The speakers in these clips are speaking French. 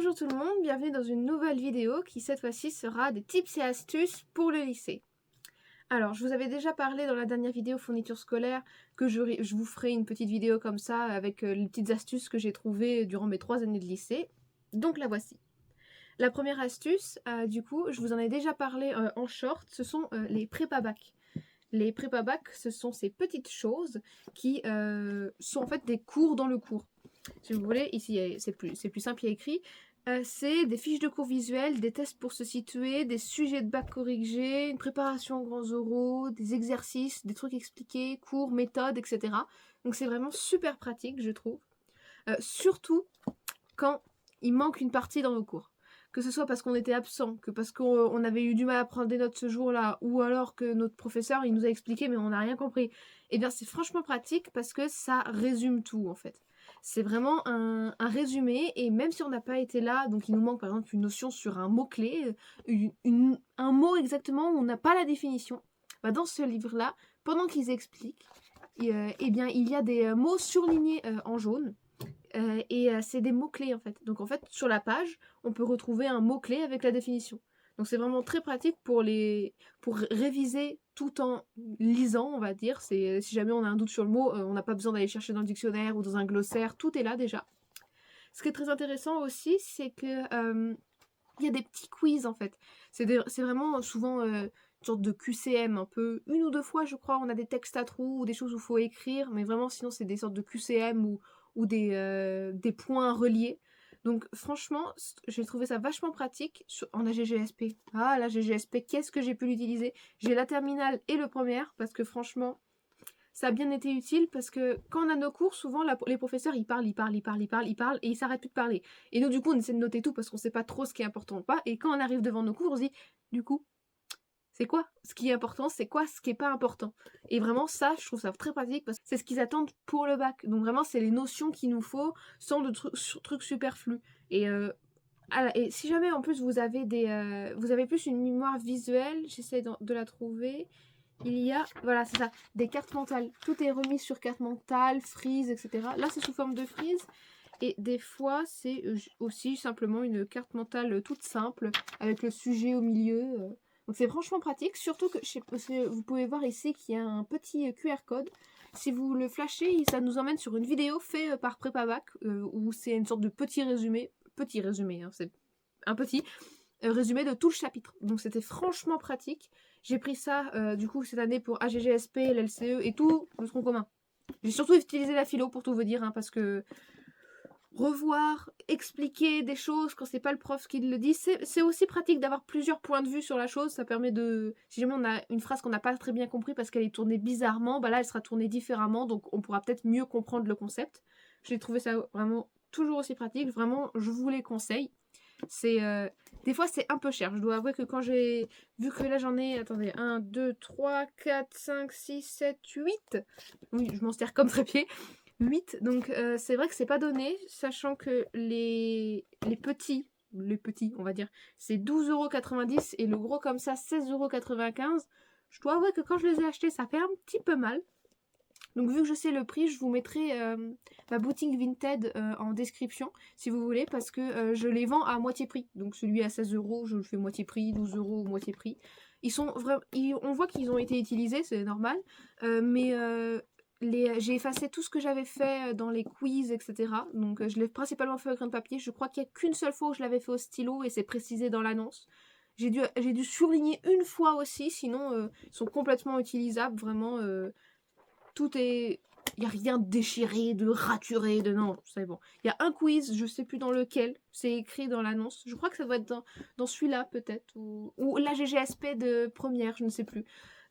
Bonjour tout le monde, bienvenue dans une nouvelle vidéo qui cette fois-ci sera des tips et astuces pour le lycée. Alors, je vous avais déjà parlé dans la dernière vidéo fourniture scolaire que je vous ferai une petite vidéo comme ça avec les petites astuces que j'ai trouvées durant mes 3 années de lycée. Donc la voici. La première astuce, du coup, je vous en ai déjà parlé en short, ce sont les prépa-bac. Les prépa-bac, ce sont ces petites choses qui sont en fait des cours dans le cours. Si vous voulez, ici c'est plus simple, il y a écrit. C'est des fiches de cours visuels, des tests pour se situer, des sujets de bac corrigés, une préparation aux grands oraux, des exercices, des trucs expliqués, cours, méthodes, etc. Donc c'est vraiment super pratique, je trouve. Surtout quand il manque une partie dans nos cours. Que ce soit parce qu'on était absent, que parce qu'on avait eu du mal à prendre des notes ce jour-là, ou alors que notre professeur il nous a expliqué mais on n'a rien compris. Eh bien c'est franchement pratique parce que ça résume tout en fait. C'est vraiment un résumé et même si on n'a pas été là, donc il nous manque par exemple une notion sur un mot-clé, un mot exactement où on n'a pas la définition, bah, dans ce livre-là, pendant qu'ils expliquent, eh bien il y a des mots surlignés en jaune. C'est des mots-clés en fait. Donc en fait, sur la page, on peut retrouver un mot-clé avec la définition. Donc c'est vraiment très pratique pour réviser tout en lisant, on va dire. Si jamais on a un doute sur le mot, on n'a pas besoin d'aller chercher dans le dictionnaire ou dans un glossaire, tout est là déjà. Ce qui est très intéressant aussi, c'est que il y a des petits quiz en fait. C'est vraiment souvent une sorte de QCM, un peu. Une ou deux fois, je crois, on a des textes à trous ou des choses où il faut écrire, mais vraiment, sinon, c'est des sortes de QCM ou des points reliés. Donc, franchement, j'ai trouvé ça vachement pratique en AGGSP. Ah, la GGSP, qu'est-ce que j'ai pu l'utiliser? J'ai la terminale et le première, parce que franchement, ça a bien été utile parce que quand on a nos cours, souvent les professeurs ils parlent et ils s'arrêtent plus de parler. Et nous du coup on essaie de noter tout parce qu'on sait pas trop ce qui est important ou pas. Et quand on arrive devant nos cours, on se dit du coup c'est quoi ce qui est important, c'est quoi ce qui est pas important. Et vraiment ça, je trouve ça très pratique parce que c'est ce qu'ils attendent pour le bac. Donc vraiment c'est les notions qu'il nous faut sans de trucs superflus. Et si jamais en plus vous avez vous avez plus une mémoire visuelle, j'essaie de la trouver. Il y a, voilà, c'est ça, des cartes mentales. Tout est remis sur carte mentale, frise, etc. Là, c'est sous forme de frise. Et des fois, c'est aussi simplement une carte mentale toute simple, avec le sujet au milieu. Donc c'est franchement pratique, surtout que vous pouvez voir ici qu'il y a un petit QR code. Si vous le flashez, ça nous emmène sur une vidéo faite par PrépaBac, où c'est une sorte de petit résumé, hein, c'est un petit résumé de tout le chapitre. Donc c'était franchement pratique. J'ai pris ça du coup cette année pour AGGSP, l'LCE et tout le tronc commun. J'ai surtout utilisé la philo pour tout vous dire, hein, parce que revoir, expliquer des choses quand c'est pas le prof qui le dit, c'est aussi pratique d'avoir plusieurs points de vue sur la chose. Ça permet de... Si jamais on a une phrase qu'on n'a pas très bien compris parce qu'elle est tournée bizarrement, bah là elle sera tournée différemment, donc on pourra peut-être mieux comprendre le concept. J'ai trouvé ça vraiment toujours aussi pratique. Vraiment, je vous les conseille. Des fois c'est un peu cher. Je dois avouer que quand j'ai vu que là j'en ai, attendez, 1, 2, 3, 4, 5, 6, 7, 8. Oui, je m'en sers comme trépied. 8, donc c'est vrai que c'est pas donné, sachant que les petits, on va dire, c'est 12,90€ et le gros comme ça 16,95€. Je dois avouer que quand je les ai achetés, ça fait un petit peu mal. Donc vu que je sais le prix, je vous mettrai ma boutique Vinted en description si vous voulez, parce que je les vends à moitié prix. Donc celui à 16€, je le fais moitié prix, 12€ moitié prix. Ils sont vraiment, on voit qu'ils ont été utilisés, c'est normal, mais j'ai effacé tout ce que j'avais fait dans les quiz, etc. Donc je l'ai principalement fait au crayon de papier. Je crois qu'il n'y a qu'une seule fois où je l'avais fait au stylo et c'est précisé dans l'annonce. J'ai dû surligner une fois aussi, sinon ils sont complètement utilisables, vraiment. Tout est... Il n'y a rien de déchiré, de raturé, de... Non, c'est bon. Il y a un quiz, je sais plus dans lequel, c'est écrit dans l'annonce. Je crois que ça doit être dans celui-là, peut-être. Ou la GGSP de première, je ne sais plus.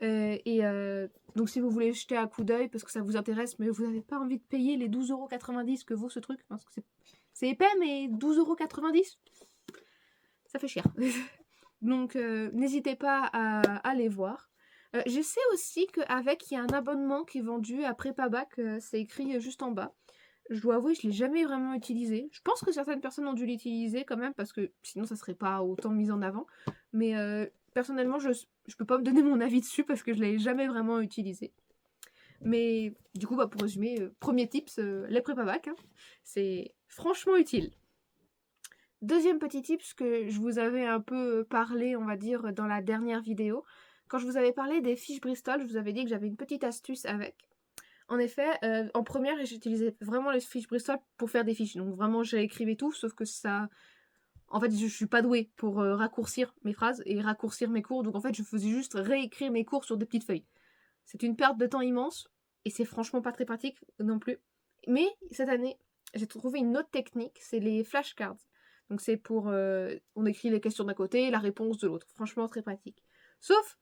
Donc si vous voulez jeter un coup d'œil, parce que ça vous intéresse, mais vous n'avez pas envie de payer les 12,90€ que vaut ce truc, parce que c'est épais, mais 12,90€, ça fait cher. Donc n'hésitez pas à aller voir. Je sais aussi qu'avec, il y a un abonnement qui est vendu à PrépaBac, c'est écrit juste en bas. Je dois avouer, je ne l'ai jamais vraiment utilisé. Je pense que certaines personnes ont dû l'utiliser quand même, parce que sinon ça ne serait pas autant mis en avant. Mais personnellement, je ne peux pas me donner mon avis dessus parce que je ne l'ai jamais vraiment utilisé. Mais du coup, pour résumer, premier tips, les PrépaBac, hein, c'est franchement utile. Deuxième petit tips que je vous avais un peu parlé, on va dire, dans la dernière vidéo. Quand je vous avais parlé des fiches Bristol, je vous avais dit que j'avais une petite astuce avec. En effet, en première, j'utilisais vraiment les fiches Bristol pour faire des fiches. Donc vraiment, j'écrivais tout, sauf que ça... En fait, je suis pas douée pour raccourcir mes phrases et raccourcir mes cours. Donc en fait, je faisais juste réécrire mes cours sur des petites feuilles. C'est une perte de temps immense et c'est franchement pas très pratique non plus. Mais cette année, j'ai trouvé une autre technique, c'est les flashcards. Donc c'est pour... on écrit les questions d'un côté, la réponse de l'autre. Franchement, très pratique. Sauf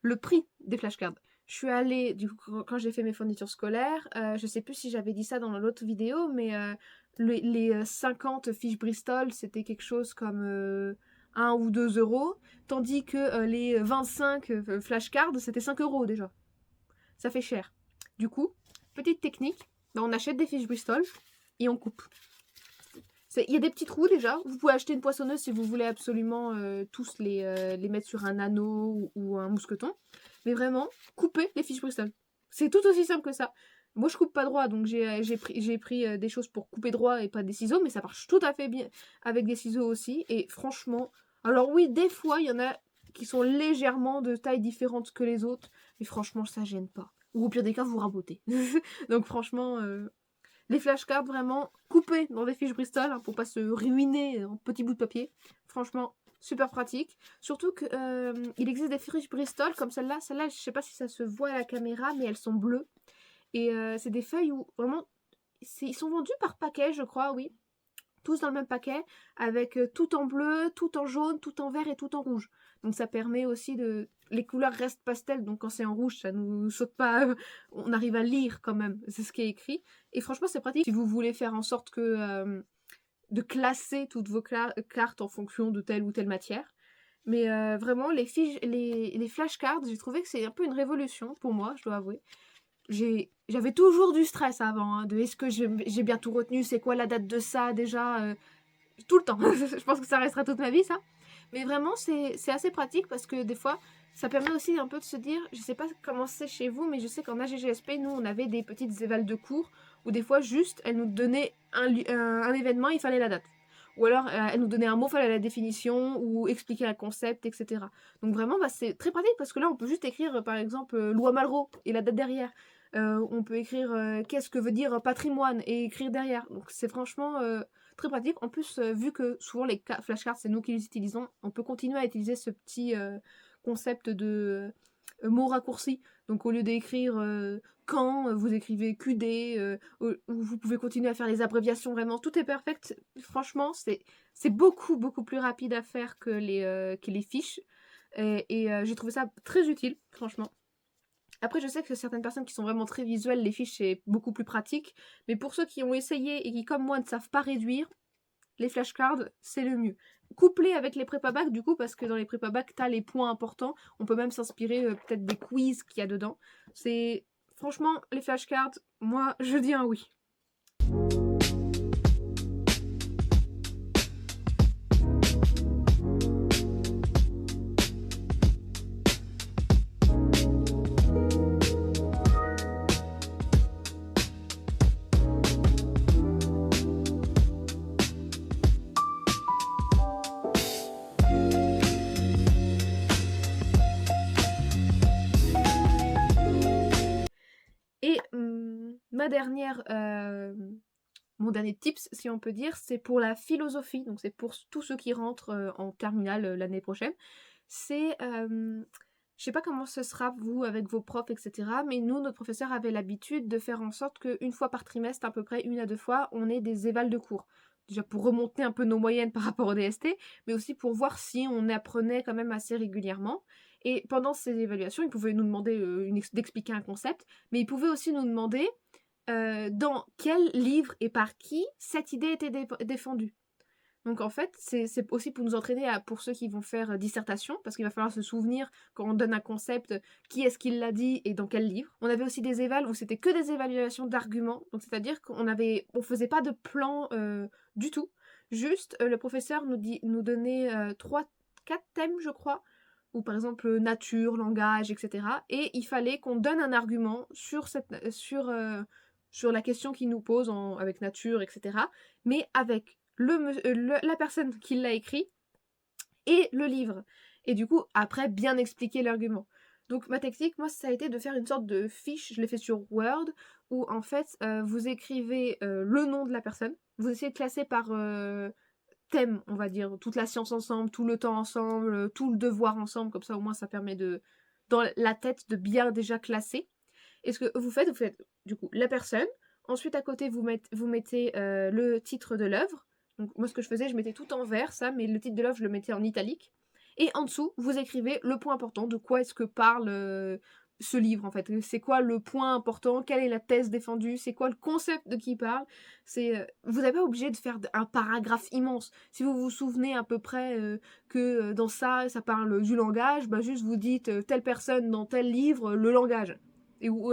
le prix des flashcards. Je suis allée, du coup, quand j'ai fait mes fournitures scolaires, je sais plus si j'avais dit ça dans l'autre vidéo, mais les 50 fiches Bristol, c'était quelque chose comme 1 ou 2 euros, tandis que les 25 flashcards, c'était 5 euros déjà. Ça fait cher. Du coup, petite technique, on achète des fiches Bristol et on coupe. Il y a des petits trous déjà. Vous pouvez acheter une poissonneuse si vous voulez absolument tous les mettre sur un anneau ou un mousqueton. Mais vraiment, coupez les fiches Bristol. C'est tout aussi simple que ça. Moi, je coupe pas droit, donc j'ai pris des choses pour couper droit et pas des ciseaux, mais ça marche tout à fait bien avec des ciseaux aussi. Et franchement, alors oui, des fois, il y en a qui sont légèrement de taille différente que les autres, mais franchement, ça gêne pas. Ou au pire des cas, vous rabotez. Donc franchement, les flashcards vraiment coupés dans des fiches Bristol hein, pour pas se ruiner en petits bouts de papier. Franchement, super pratique. Surtout que il existe des fiches Bristol comme celle-là. Celle-là, je sais pas si ça se voit à la caméra, mais elles sont bleues. Et c'est des feuilles où vraiment... Ils sont vendus par paquet, je crois, oui. Tous dans le même paquet, avec tout en bleu, tout en jaune, tout en vert et tout en rouge. Donc ça permet aussi de... Les couleurs restent pastel, donc quand c'est en rouge, ça nous saute pas. On arrive à lire quand même, c'est ce qui est écrit. Et franchement, c'est pratique si vous voulez faire en sorte que... de classer toutes vos cartes en fonction de telle ou telle matière. Mais vraiment, les flashcards, j'ai trouvé que c'est un peu une révolution pour moi, je dois avouer. J'avais toujours du stress avant, hein, de est-ce que j'ai bien tout retenu, c'est quoi la date de ça déjà, tout le temps. Je pense que ça restera toute ma vie ça. Mais vraiment c'est assez pratique parce que des fois ça permet aussi un peu de se dire, je sais pas comment c'est chez vous, mais je sais qu'en AGGSP nous on avait des petites évals de cours où des fois juste elle nous donnait un événement, il fallait la date. Ou alors elle nous donnait un mot, il fallait la définition ou expliquer un concept, etc. Donc vraiment bah, c'est très pratique parce que là on peut juste écrire par exemple loi Malraux et la date derrière. On peut écrire qu'est-ce que veut dire patrimoine et écrire derrière. Donc c'est franchement très pratique. En plus, vu que souvent les flashcards, c'est nous qui les utilisons, on peut continuer à utiliser ce petit concept de mots raccourcis. Donc au lieu d'écrire quand, vous écrivez QD, vous pouvez continuer à faire les abréviations, vraiment, tout est perfect. Franchement, c'est beaucoup, beaucoup plus rapide à faire que les fiches. Et j'ai trouvé ça très utile, franchement. Après, je sais que certaines personnes qui sont vraiment très visuelles, les fiches, c'est beaucoup plus pratique. Mais pour ceux qui ont essayé et qui, comme moi, ne savent pas réduire, les flashcards, c'est le mieux. Couplé avec les prépa-bac, du coup, parce que dans les prépa-bac, t'as les points importants. On peut même s'inspirer peut-être des quiz qu'il y a dedans. C'est... Franchement, les flashcards, moi, je dis un oui. Et mon dernier tips, si on peut dire, c'est pour la philosophie. Donc c'est pour tous ceux qui rentrent en terminale l'année prochaine. C'est... je sais pas comment ce sera, vous, avec vos profs, etc. Mais nous, notre professeur avait l'habitude de faire en sorte qu'une fois par trimestre, à peu près 1 à 2 fois, on ait des évals de cours. Déjà pour remonter un peu nos moyennes par rapport au DST, mais aussi pour voir si on apprenait quand même assez régulièrement. Et pendant ces évaluations, il pouvait nous demander d'expliquer un concept, mais il pouvait aussi nous demander dans quel livre et par qui cette idée était défendue. Donc en fait, c'est aussi pour nous entraîner pour ceux qui vont faire dissertation, parce qu'il va falloir se souvenir quand on donne un concept, qui est-ce qui l'a dit et dans quel livre. On avait aussi des évals où c'était que des évaluations d'arguments, donc c'est-à-dire on faisait pas de plan du tout. Juste, le professeur nous donnait 4 thèmes, je crois, ou par exemple nature, langage, etc. Et il fallait qu'on donne un argument sur la question qu'il nous pose avec nature, etc. Mais avec la personne qui l'a écrit et le livre. Et du coup, après, bien expliquer l'argument. Donc ma technique, moi, ça a été de faire une sorte de fiche, je l'ai fait sur Word, où en fait, vous écrivez le nom de la personne, vous essayez de classer par thème, on va dire, toute la science ensemble, tout le temps ensemble, tout le devoir ensemble, comme ça au moins ça permet de, dans la tête, de bien déjà classer. Et ce que vous faites du coup la personne, ensuite à côté vous mettez le titre de l'œuvre. Donc moi ce que je faisais, je mettais tout en vert ça, mais le titre de l'œuvre je le mettais en italique. Et en dessous, vous écrivez le point important, de quoi est-ce que parle ce livre en fait. C'est quoi le point important, quelle est la thèse défendue, c'est quoi le concept de qui parle. Vous n'êtes pas obligé de faire un paragraphe immense. Si vous vous souvenez à peu près que dans ça parle du langage, bah juste vous dites telle personne dans tel livre, le langage. Et vous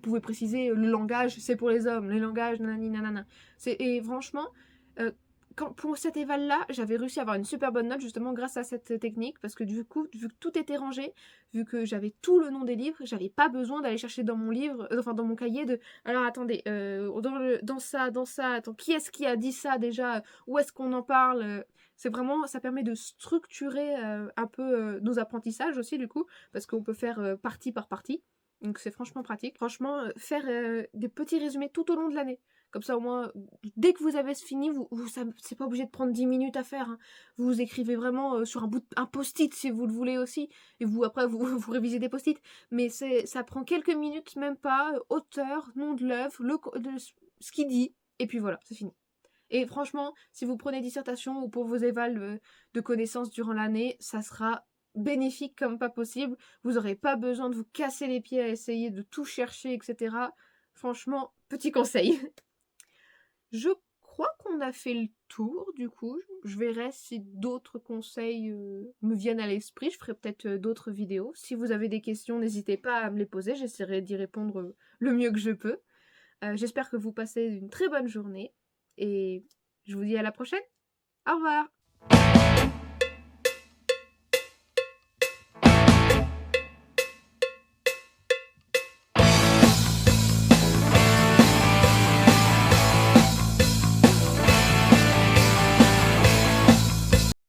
pouvez préciser le langage, c'est pour les hommes, les langages, nanani nanana. Et franchement, pour cet éval-là, j'avais réussi à avoir une super bonne note justement grâce à cette technique, parce que du coup, vu que tout était rangé, vu que j'avais tout le nom des livres, j'avais pas besoin d'aller chercher dans mon livre, enfin dans mon cahier de alors attendez, dans ça, attends, qui est-ce qui a dit ça déjà, où est-ce qu'on en parle, c'est vraiment, ça permet de structurer un peu nos apprentissages aussi du coup, parce qu'on peut faire partie par partie. Donc c'est franchement pratique. Franchement, faire des petits résumés tout au long de l'année. Comme ça, au moins, dès que vous avez fini, c'est pas obligé de prendre 10 minutes à faire. Hein. Vous écrivez vraiment sur un post-it si vous le voulez aussi. Et après, vous révisez des post-it. Mais ça prend quelques minutes, même pas. Auteur, nom de l'œuvre, ce qu'il dit. Et puis voilà, c'est fini. Et franchement, si vous prenez dissertation ou pour vos évals de connaissances durant l'année, ça sera bénéfique comme pas possible. Vous n'aurez pas besoin de vous casser les pieds à essayer de tout chercher, etc. Franchement, petit conseil. Je crois qu'on a fait le tour, du coup. Je verrai si d'autres conseils me viennent à l'esprit. Je ferai peut-être d'autres vidéos. Si vous avez des questions, n'hésitez pas à me les poser. J'essaierai d'y répondre le mieux que je peux. J'espère que vous passez une très bonne journée. Et je vous dis à la prochaine. Au revoir!